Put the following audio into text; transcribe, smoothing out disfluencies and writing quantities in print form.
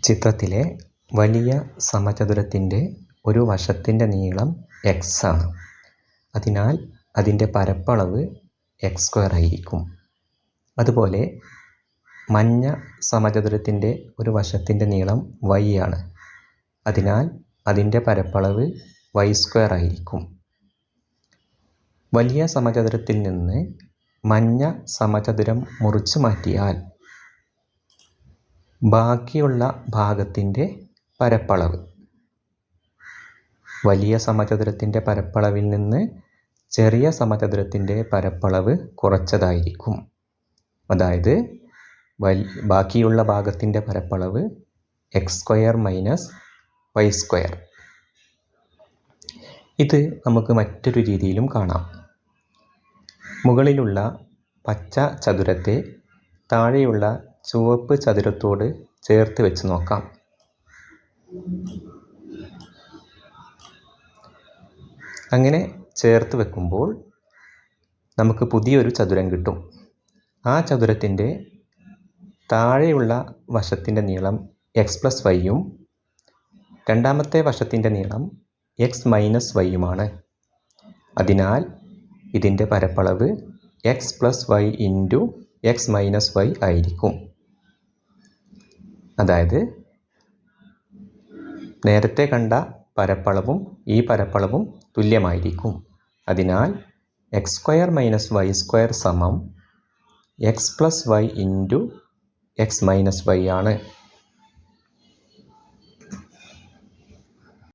ചിത്രത്തിലെ വലിയ സമചതുരത്തിൻ്റെ ഒരു വശത്തിൻ്റെ നീളം x ആണ്. അതിനാൽ അതിൻ്റെ പരപ്പളവ് x² ആയിരിക്കും. അതുപോലെ മഞ്ഞ സമചതുരത്തിൻ്റെ ഒരു വശത്തിൻ്റെ നീളം y ആണ്. അതിനാൽ അതിൻ്റെ പരപ്പളവ് y² ആയിരിക്കും. വലിയ സമചതുരത്തിൽ നിന്ന് മഞ്ഞ സമചതുരം മുറിച്ചു മാറ്റിയാൽ ബാക്കിയുള്ള ഭാഗത്തിൻ്റെ പരപ്പളവ് വലിയ സമചതുരത്തിൻ്റെ പരപ്പളവിൽ നിന്ന് ചെറിയ സമചതുരത്തിൻ്റെ പരപ്പളവ് കുറച്ചതായിരിക്കും. അതായത് ബാക്കിയുള്ള ഭാഗത്തിൻ്റെ പരപ്പളവ് x² - y². ഇത് നമുക്ക് മറ്റൊരു രീതിയിലും കാണാം. മുകളിലുള്ള പച്ച ചതുരത്തെ താഴെയുള്ള ചുവപ്പ് ചതുരത്തോട് ചേർത്ത് വെച്ച് നോക്കാം. അങ്ങനെ ചേർത്ത് വെക്കുമ്പോൾ നമുക്ക് പുതിയൊരു ചതുരം കിട്ടും. ആ ചതുരത്തിൻ്റെ താഴെയുള്ള വശത്തിൻ്റെ നീളം x+y യും രണ്ടാമത്തെ വശത്തിൻ്റെ നീളം x - y യുമാണ്. അതിനാൽ ഇതിൻ്റെ പരപ്പളവ് x+y × x - y ആയിരിക്കും. അതായത് നേരത്തെ കണ്ട പരപ്പളവും ഈ പരപ്പളവും തുല്യമായിരിക്കും. അതിനാൽ x² - y² = x+y × x - y ആണ്.